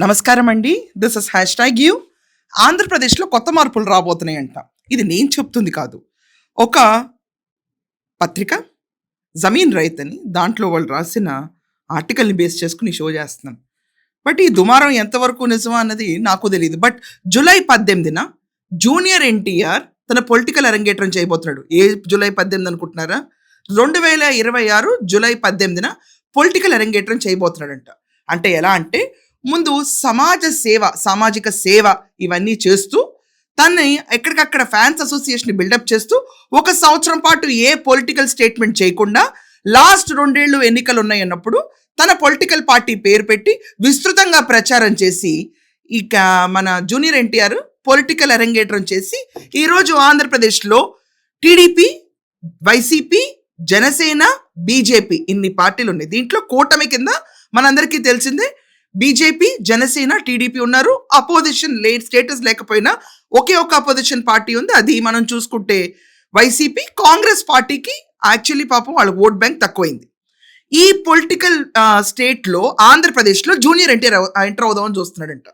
నమస్కారం అండి. This is hash tag you. ఆంధ్రప్రదేశ్లో కొత్త మార్పులు రాబోతున్నాయంట. ఇది నేను చెప్తుంది కాదు. ఒక పత్రిక జమీన్ రైత్ అని దాంట్లో వాళ్ళు రాసిన ఆర్టికల్ని బేస్ చేసుకుని షో చేస్తున్నాను. బట్ ఈ దుమారం ఎంతవరకు నిజమా అన్నది నాకు తెలియదు. బట్ జూలై 18న జూనియర్ ఎన్టీఆర్ తన పొలిటికల్ అరంగేట్రం చేయబోతున్నాడు. ఏ జూలై 18 అనుకుంటున్నారా? 2026 జూలై 18న పొలిటికల్ అరంగేట్రం చేయబోతున్నాడంట. అంటే ఎలా అంటే ముందు సామాజిక సేవ ఇవన్నీ చేస్తూ తనని ఎక్కడికక్కడ ఫ్యాన్స్ అసోసియేషన్ బిల్డప్ చేస్తూ 1 సంవత్సరం పాటు ఏ పొలిటికల్ స్టేట్మెంట్ చేయకుండా లాస్ట్ 2 ఏళ్ళు ఎన్నికలు ఉన్నాయన్నప్పుడు తన పొలిటికల్ పార్టీ పేరు పెట్టి విస్తృతంగా ప్రచారం చేసి ఇక మన జూనియర్ ఎన్టీఆర్ పొలిటికల్ అరంగేట్రం చేసి ఈరోజు ఆంధ్రప్రదేశ్లో టీడీపీ, వైసీపీ, జనసేన, బీజేపీ ఇన్ని పార్టీలు ఉన్నాయి. దీంట్లో కూటమి కింద మనందరికీ తెలిసిందే బీజేపీ, జనసేన, టీడీపీ ఉన్నారు. అపోజిషన్ స్టేటస్ లేకపోయినా ఒకే ఒక అపోజిషన్ పార్టీ ఉంది. అది మనం చూసుకుంటే వైసీపీ. కాంగ్రెస్ పార్టీకి యాక్చువల్లీ పాపం వాళ్ళ ఓట్ బ్యాంక్ తక్కువైంది. ఈ పొలిటికల్ స్టేట్లో ఆంధ్రప్రదేశ్లో జూనియర్ ఎన్టీఆర్ ఎంటర్ అవుదామని చూస్తున్నాడంట.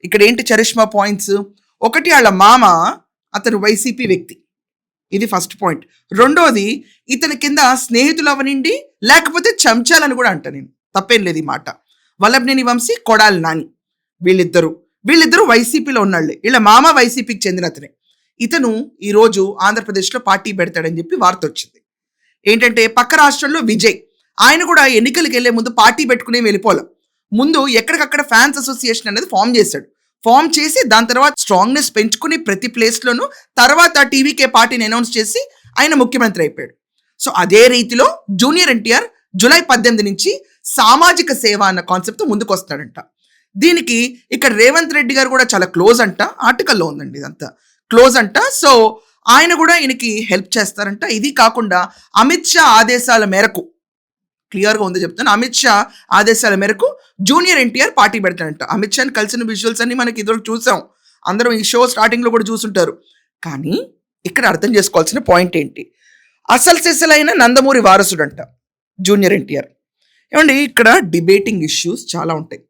ఇక్కడ ఏంటి చరిష్మా పాయింట్స్? ఒకటి, వాళ్ళ మామ అతను వైసీపీ వ్యక్తి, ఇది ఫస్ట్ పాయింట్. రెండోది, ఇతని కింద స్నేహితులు అవనండి లేకపోతే చెంచాలని కూడా అంట. నేను తప్పేం లేదు ఈ మాట. వల్లభనేని వంశీ, కొడాలి నాని వీళ్ళిద్దరూ వైసీపీలో ఉన్నాళ్ళే. వీళ్ళ మామ వైసీపీకి చెందిన అతనే. ఇతను ఈరోజు ఆంధ్రప్రదేశ్లో పార్టీ పెడతాడని చెప్పి వార్త వచ్చింది. ఏంటంటే పక్క రాష్ట్రంలో విజయ్, ఆయన కూడా ఎన్నికలకు వెళ్లే ముందు పార్టీ పెట్టుకునే వెళ్ళిపోలే. ముందు ఎక్కడికక్కడ ఫ్యాన్స్ అసోసియేషన్ అనేది ఫామ్ చేసి దాని తర్వాత స్ట్రాంగ్నెస్ పెంచుకుని ప్రతి ప్లేస్లోనూ తర్వాత టీవీకే పార్టీని అనౌన్స్ చేసి ఆయన ముఖ్యమంత్రి అయిపోయాడు. సో అదే రీతిలో జూనియర్ ఎన్టీఆర్ జూలై 18 నుంచి సామాజిక సేవ అన్న కాన్సెప్ట్ ముందుకు వస్తాడంట. దీనికి ఇక్కడ రేవంత్ రెడ్డి గారు కూడా చాలా క్లోజ్ అంట. ఆర్టికల్లో ఉందండి ఇదంతా క్లోజ్ అంట. సో ఆయన కూడా ఈయనకి హెల్ప్ చేస్తారంట. ఇది కాకుండా అమిత్ షా ఆదేశాల మేరకు, క్లియర్గా ఉంది చెప్తాను, అమిత్ షా ఆదేశాల మేరకు జూనియర్ ఎన్టీఆర్ పార్టీ పెడతాడంట. అమిత్ షాని కలిసిన విజువల్స్ అన్ని మనకి ఇదివరకు చూసాం, అందరం ఈ షో స్టార్టింగ్లో కూడా చూసుంటారు. కానీ ఇక్కడ అర్థం చేసుకోవాల్సిన పాయింట్ ఏంటి? అసలు సిసలైన నందమూరి వారసుడంట జూనియర్ ఎన్టీఆర్. ఏమండి, ఇక్కడ డిబేటింగ్ ఇష్యూస్ చాలా ఉంటాయి.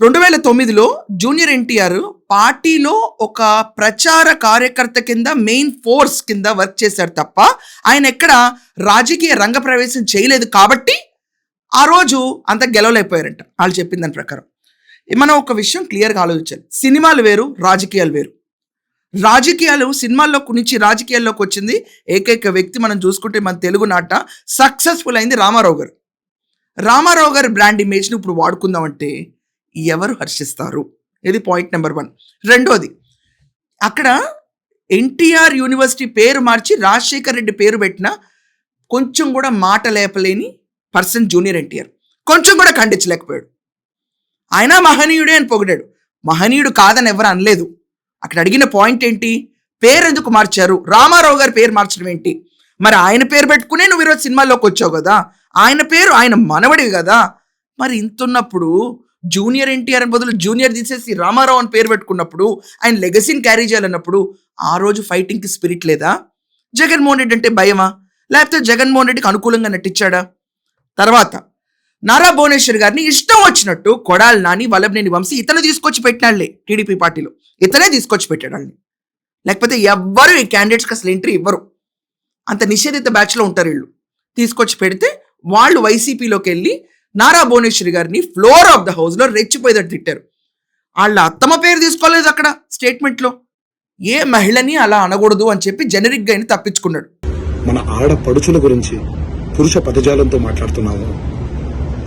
2009లో జూనియర్ ఎన్టీఆర్ పార్టీలో ఒక ప్రచార కార్యకర్త కింద, మెయిన్ ఫోర్స్ కింద వర్క్ చేశారు తప్ప ఆయన ఎక్కడ రాజకీయ రంగ ప్రవేశం చేయలేదు. కాబట్టి ఆ రోజు అంత గెలవలేకపోయారంట వాళ్ళు చెప్పిన దాని ప్రకారం. మనం ఒక విషయం క్లియర్గా ఆలోచించాలి. సినిమాలు వేరు, రాజకీయాలు వేరు. సినిమాల్లో నుంచి రాజకీయాల్లోకి వచ్చింది ఏకైక వ్యక్తి మనం చూసుకుంటే మన తెలుగు నాట సక్సెస్ఫుల్ అయింది రామారావు గారి బ్రాండ్ ఇమేజ్ని ఇప్పుడు వాడుకుందామంటే ఎవరు హర్షిస్తారు? ఇది పాయింట్ నెంబర్ 1. రెండోది, అక్కడ ఎన్టీఆర్ యూనివర్సిటీ పేరు మార్చి రాజశేఖర్ రెడ్డి పేరు పెట్టిన కొంచెం కూడా మాట లేపలేని పర్సన్ జూనియర్ ఎన్టీఆర్. కొంచెం కూడా ఖండించలేకపోయాడు. ఆయన మహనీయుడే అని పొగిడాడు. మహనీయుడు కాదని ఎవరు అనలేదు. అక్కడ అడిగిన పాయింట్ ఏంటి? పేరు ఎందుకు మార్చారు? రామారావు గారి పేరు మార్చడం ఏంటి? మరి ఆయన పేరు పెట్టుకునే నువ్వు ఈరోజు సినిమాల్లోకి వచ్చావు కదా, ఆయన మనవడివి కదా. మరి ఇంతున్నప్పుడు జూనియర్ ఎన్టీఆర్ బదులు జూనియర్ తీసేసి రామారావు అని పేరు పెట్టుకున్నప్పుడు, ఆయన లెగసీని క్యారీ చేయాలన్నప్పుడు ఆ రోజు ఫైటింగ్కి స్పిరిట్ లేదా? జగన్మోహన్ రెడ్డి అంటే భయమా? లేకపోతే జగన్మోహన్ రెడ్డికి అనుకూలంగా నటించాడా? తర్వాత నారా భువనేశ్వర్ గారిని ఇష్టం వచ్చినట్టు కొడాలి నాని, వల్లభనేని వంశీ ఇతను తీసుకొచ్చి పెట్టినాళ్లే. టీడీపీ పార్టీలో ఇతనే తీసుకొచ్చి పెట్టాడు వాళ్ళని. లేకపోతే ఎవ్వరు ఈ క్యాండిడేట్స్కి అసలు ఎంట్రీ ఇవ్వరు. అంత నిషేధిత బ్యాచ్లో ఉంటారు వీళ్ళు. తీసుకొచ్చి పెడితే వాళ్ళు వైసీపీలోకి వెళ్ళి నారా భువనేశ్వరి గారిని ఫ్లోర్ ఆఫ్ ద హౌస్లో రెచ్చిపోయేటట్టు తిట్టారు. వాళ్ళ అత్తమ్మ పేరు తీసుకోలేదు అక్కడ స్టేట్మెంట్లో. ఏ మహిళని అలా అనకూడదు అని చెప్పి జనరిక్గా ఆయన తప్పించుకున్నాడు. మన ఆడపడుచుల గురించి పురుష పదజాలంతో మాట్లాడుతున్నాము.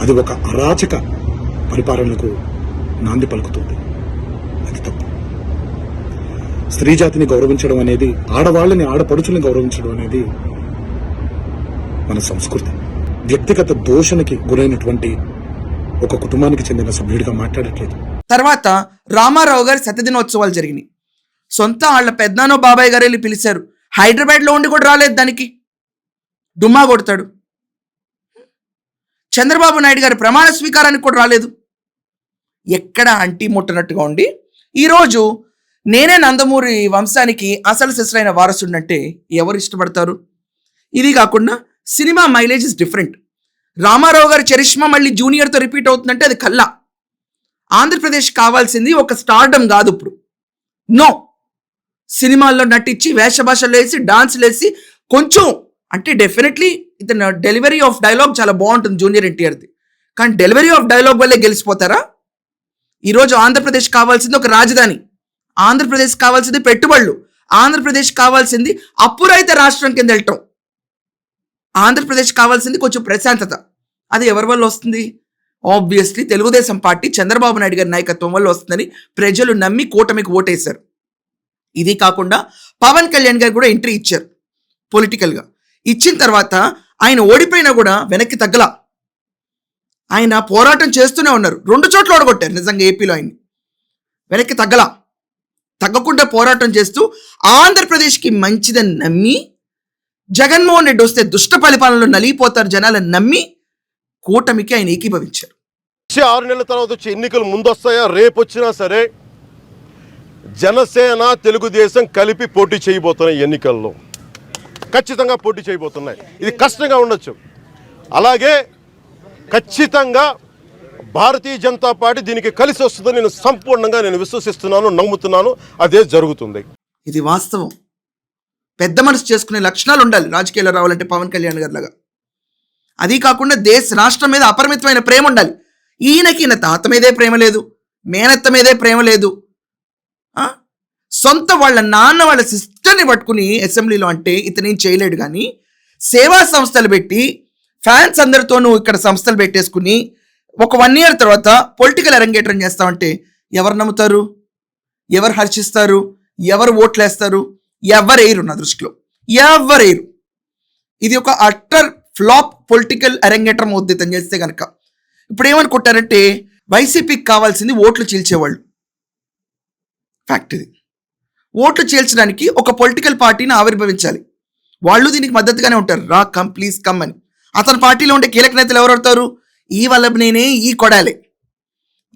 అది ఒక అరాచక పరిపాలనకు నాంది పలుకుతుంది. అది తప్పు. స్త్రీ జాతిని గౌరవించడం అనేది, ఆడవాళ్ళని, ఆడపడుచుల్ని గౌరవించడం అనేది మన సంస్కృతి. వ్యక్తిగత దోషణకి గురైనటువంటి ఒక కుటుంబానికి చెందిన సభ్యుడిగా మాట్లాడట్లేదు. తర్వాత రామారావు గారి శతదినోత్సవాలు జరిగినాయి. సొంత వాళ్ళ పెద్దనానో బాబాయ్ గారు వెళ్ళి పిలిచారు. హైదరాబాద్లో ఉండి కూడా రాలేదు. దానికి డుమ్మా కొడతాడు. చంద్రబాబు నాయుడు గారి ప్రమాణ స్వీకారానికి కూడా రాలేదు. ఎక్కడ అంటి ముట్టనట్టుగా ఉండి ఈరోజు నేనే నందమూరి వంశానికి అసలు సిసలైన వారసుడినంటే ఎవరు ఇష్టపడతారు? ఇది కాకుండా cinema mileage is different. Rama Rao గారి చరిష్మా మళ్ళీ జూనియర్తో రిపీట్ అవుతుందంటే అది కల్లా. ఆంధ్రప్రదేశ్ కావాల్సింది ఒక స్టార్డమ్ కాదు. ఇప్పుడు నో, సినిమాల్లో నటించి వేషభాషలు వేసి డాన్స్లు వేసి కొంచెం అంటే డెఫినెట్లీ ఇతను డెలివరీ ఆఫ్ డైలాగ్ చాలా బాగుంటుంది జూనియర్ ఎన్టీఆర్ది. కానీ డెలివరీ ఆఫ్ డైలాగ్ వల్లే గెలిచిపోతారా? ఈరోజు ఆంధ్రప్రదేశ్ కావాల్సింది ఒక రాజధాని, ఆంధ్రప్రదేశ్ కావాల్సింది పెట్టుబడులు, ఆంధ్రప్రదేశ్ కావాల్సింది అప్పురైతే రాష్ట్రం కింద వెళ్ళటం, ఆంధ్రప్రదేశ్ కావాల్సింది కొంచెం ప్రశాంతత. అది ఎవరి వల్ల వస్తుంది? ఆబ్వియస్లీ తెలుగుదేశం పార్టీ చంద్రబాబు నాయుడు గారి నాయకత్వం వల్ల వస్తుందని ప్రజలు నమ్మి కూటమికి ఓటేశారు. ఇది కాకుండా పవన్ కళ్యాణ్ గారు కూడా ఎంట్రీ ఇచ్చారు పొలిటికల్గా. ఇచ్చిన తర్వాత ఆయన ఓడిపోయినా కూడా వెనక్కి తగ్గలా, ఆయన పోరాటం చేస్తూనే ఉన్నారు. 2 చోట్ల ఓడగొట్టారు నిజంగా ఏపీలో. ఆయన వెనక్కి తగ్గకుండా పోరాటం చేస్తూ ఆంధ్రప్రదేశ్కి మంచిదని నమ్మి, జగన్మోహన్ రెడ్డి వస్తే దుష్ట పరిపాలనలో నలిగిపోతారు జనాలను నమ్మి కూటమికి ఆయన ఏకీభవించారు. 6 నెలల తర్వాత వచ్చే ఎన్నికలు ముందొస్తాయా రేపు వచ్చినా సరే జనసేన తెలుగుదేశం కలిపి పోటీ చేయబోతున్నాయి. ఎన్నికల్లో ఖచ్చితంగా పోటీ చేయబోతున్నాయి. ఇది కష్టంగా ఉండొచ్చు. అలాగే ఖచ్చితంగా భారతీయ జనతా పార్టీ దీనికి కలిసి వస్తుందని నేను సంపూర్ణంగా విశ్వసిస్తున్నాను, నమ్ముతున్నాను. అదే జరుగుతుంది. ఇది వాస్తవం. పెద్ద మనసు చేసుకునే లక్షణాలు ఉండాలి రాజకీయాల్లో రావాలంటే పవన్ కళ్యాణ్ గారి లాగా. అది కాకుండా రాష్ట్రం మీద అపరిమితమైన ప్రేమ ఉండాలి. ఈయన తాత మీదే ప్రేమ లేదు, మేనత్త మీదే ప్రేమ లేదు. సొంత వాళ్ళ నాన్న వాళ్ళ సిస్టర్ని పట్టుకుని అసెంబ్లీలో అంటే ఇతనేం చేయలేడు. కానీ సేవా సంస్థలు పెట్టి ఫ్యాన్స్ అందరితోనూ ఇక్కడ సంస్థలు పెట్టేసుకుని ఒక 1 year తర్వాత పొలిటికల్ అరంగేట్రం చేస్తామంటే ఎవరు నమ్ముతారు? ఎవరు హర్షిస్తారు? ఎవరు ఓట్లేస్తారు? ఎవరేరు? నా దృష్టిలో ఎవరేరు. ఇది ఒక అట్టర్ ఫ్లాప్ పొలిటికల్ అరంగేట్రం ఉద్దితం చేస్తే కనుక. ఇప్పుడు ఏమనుకుంటారంటే వైసీపీకి కావాల్సింది ఓట్లు చీల్చేవాళ్ళు. ఫ్యాక్ట్ ఇది. ఓట్లు చీల్చడానికి ఒక పొలిటికల్ పార్టీని ఆవిర్భవించాలి. వాళ్ళు దీనికి మద్దతుగానే ఉంటారు. రా కమ్ ప్లీజ్ కమ్ అని. అతని పార్టీలో ఉండే కీలక నేతలు ఎవరు అవుతారు? ఈ వల్లభనేనే, ఈ కొడాలే.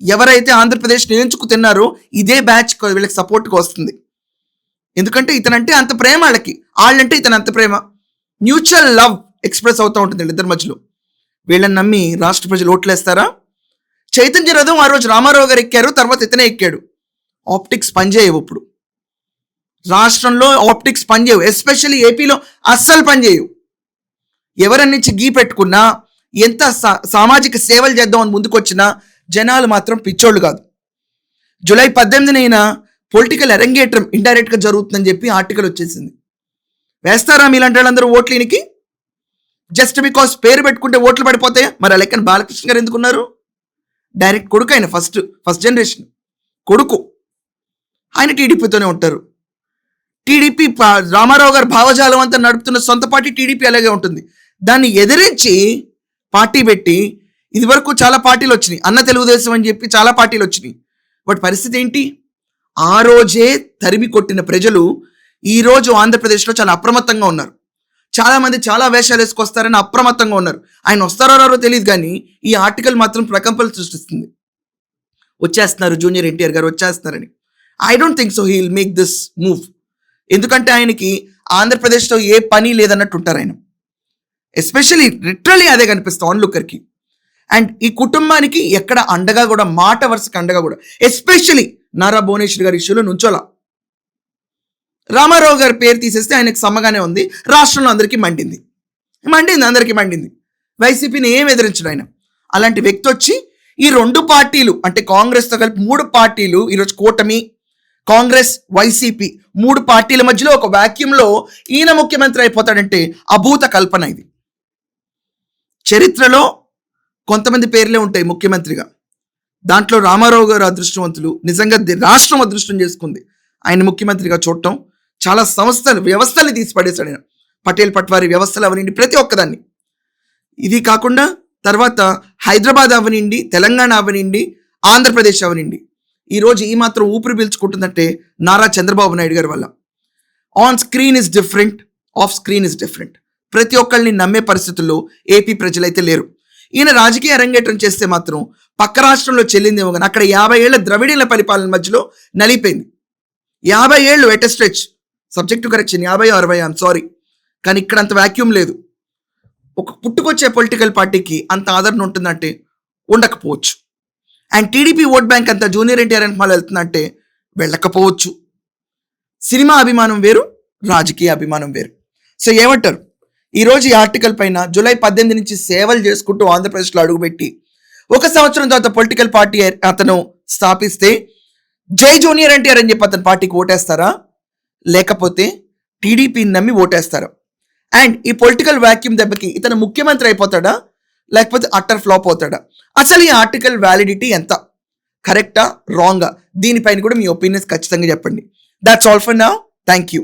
ఎవరైతే ఆంధ్రప్రదేశ్ ఎంచుకు తిన్నారో ఇదే బ్యాచ్ వీళ్ళకి సపోర్ట్గా వస్తుంది. ఎందుకంటే ఇతనంటే అంత ప్రేమ వాళ్ళకి, వాళ్ళంటే ఇతను అంత ప్రేమ. మ్యూచువల్ లవ్ ఎక్స్ప్రెస్ అవుతూ ఉంటుంది వీళ్ళిద్దరి మధ్యలో. వీళ్ళని నమ్మి రాష్ట్ర ప్రజలు ఓట్లేస్తారా? చైతన్య రథం ఆ రోజు రామారావు గారు ఎక్కారు, తర్వాత ఇతనే ఎక్కాడు. ఆప్టిక్స్ పనిచేయవు. ఇప్పుడు రాష్ట్రంలో ఆప్టిక్స్ పనిచేయవు, ఎస్పెషల్లీ ఏపీలో అస్సలు పనిచేయవు. ఎవరన్నించి గీ పెట్టుకున్నా, ఎంత సామాజిక సేవలు చేద్దామని ముందుకొచ్చినా జనాలు మాత్రం పిచ్చోళ్ళు కాదు. జూలై 18న పొలిటికల్ అరంగేట్రం ఇండైరెక్ట్గా జరుగుతుందని చెప్పి ఆర్టికల్ వచ్చేసింది. వేస్తారా మీలాంటి వాళ్ళందరూ ఓట్లు ఈయనకి? జస్ట్ బికాస్ పేరు పెట్టుకుంటే ఓట్లు పడిపోతాయా? మరి ఆ లెక్కన బాలకృష్ణ గారు ఎందుకున్నారు? డైరెక్ట్ కొడుకు ఆయన, ఫస్ట్ జనరేషన్ కొడుకు. ఆయన టీడీపీతోనే ఉంటారు. టీడీపీ రామారావు గారు భావజాలం అంతా నడుపుతున్న సొంత పార్టీ టీడీపీ అలాగే ఉంటుంది. దాన్ని ఎదిరించి పార్టీ పెట్టి, ఇదివరకు చాలా పార్టీలు వచ్చినాయి, అన్న తెలుగుదేశం అని చెప్పి చాలా పార్టీలు వచ్చినాయి. వాటి పరిస్థితి ఏంటి? ఆ రోజే తరిమి కొట్టిన ప్రజలు ఈరోజు ఆంధ్రప్రదేశ్లో చాలా అప్రమత్తంగా ఉన్నారు. చాలామంది చాలా వేషాలు వేసుకొస్తారని అప్రమత్తంగా ఉన్నారు. ఆయన వస్తారో రారో తెలియదు, కానీ ఈ ఆర్టికల్ మాత్రం ప్రకంపనలు సృష్టిస్తుంది. వచ్చేస్తున్నారు జూనియర్ ఎన్టీఆర్ గారు వచ్చేస్తున్నారని. I don't think so he will make this move. ఎందుకంటే ఆయనకి ఆంధ్రప్రదేశ్లో ఏ పని లేదన్నట్టు ఉంటారు ఆయన. ఎస్పెషల్లీ లిటరలీ అదే కనిపిస్తుంది ఆన్లుక్కర్కి. అండ్ ఈ కుటుంబానికి ఎక్కడ అండగా కూడా, మాట వరుసకి అండగా కూడా, ఎస్పెషల్లీ నారా భువనేశ్వర్ గారి ఇష్యూలో నుంచోలా. రామారావు గారి పేరు తీసేస్తే ఆయనకు సమ్మగానే ఉంది. రాష్ట్రంలో అందరికీ మండింది. అందరికీ మండింది. వైసీపీని ఏం ఎదిరించడు ఆయన. అలాంటి వ్యక్తి వచ్చి ఈ 2 పార్టీలు అంటే కాంగ్రెస్తో కలిపి 3 పార్టీలు, ఈరోజు కూటమి, కాంగ్రెస్, వైసీపీ 3 పార్టీల మధ్యలో ఒక వాక్యూమ్లో ఈయన ముఖ్యమంత్రి అయిపోతాడంటే అభూత కల్పన ఇది. చరిత్రలో కొంతమంది పేర్లే ఉంటాయి ముఖ్యమంత్రిగా. దాంట్లో రామారావు గారు అదృష్టవంతులు. నిజంగా రాష్ట్రం అదృష్టం చేసుకుంది ఆయన ముఖ్యమంత్రిగా చూడటం. చాలా వ్యవస్థల్ని తీసి పడేశాడు ఆయన. పటేల్ పట్వారీ వ్యవస్థలు అవనండి, ప్రతి ఒక్కదాన్ని. ఇది కాకుండా తర్వాత హైదరాబాద్ అవనండి, తెలంగాణ అవనండి, ఆంధ్రప్రదేశ్ అవనండి, ఈరోజు ఈ మాత్రం ఊపిరి పీల్చుకుంటుందంటే నారా చంద్రబాబు నాయుడు గారి వల్ల. On screen is different, off screen is different. ప్రతి ఒక్కరిని నమ్మే పరిస్థితుల్లో ఏపీ ప్రజలైతే లేరు. ఈయన రాజకీయ అరంగేట్రం చేస్తే మాత్రం పక్క రాష్ట్రంలో చెల్లిందేమో కానీ అక్కడ 50 ఏళ్ల ద్రవిడీల పరిపాలన మధ్యలో నలిపోయింది. 50 ఏళ్ళు at stretch, subject correction 50-60, I'm sorry, కానీ ఇక్కడ అంత వాక్యూమ్ లేదు. ఒక పుట్టుకొచ్చే పొలిటికల్ పార్టీకి అంత ఆదరణ ఉంటుందంటే ఉండకపోవచ్చు. అండ్ టీడీపీ ఓట్ బ్యాంక్ అంతా జూనియర్ ఎన్టీఆర్ సినిమాలు వెళ్తుందంటే వెళ్ళకపోవచ్చు. సినిమా అభిమానం వేరు, రాజకీయ అభిమానం వేరు. సో ఏమంటారు? ఈరోజు ఈ ఆర్టికల్ పైన జూలై 18 నుంచి సేవలు చేసుకుంటూ ఆంధ్రప్రదేశ్లో అడుగుపెట్టి 1 సంవత్సరం తర్వాత పొలిటికల్ పార్టీ అతను స్థాపిస్తే జై జూనియర్ ఎన్టీఆర్ అని చెప్పి అతని పార్టీకి ఓటేస్తారా, లేకపోతే టీడీపీని నమ్మి ఓటేస్తారా? అండ్ ఈ పొలిటికల్ వాక్యూమ్ దెబ్బకి ఇతను ముఖ్యమంత్రి అయిపోతాడా, లేకపోతే అట్టర్ ఫ్లాప్ అవుతాడా? అసలు ఈ ఆర్టికల్ వ్యాలిడిటీ ఎంత, కరెక్టా రాంగా, దీనిపైన కూడా మీ ఒపీనియన్స్ ఖచ్చితంగా చెప్పండి. That's all for now. Thank you.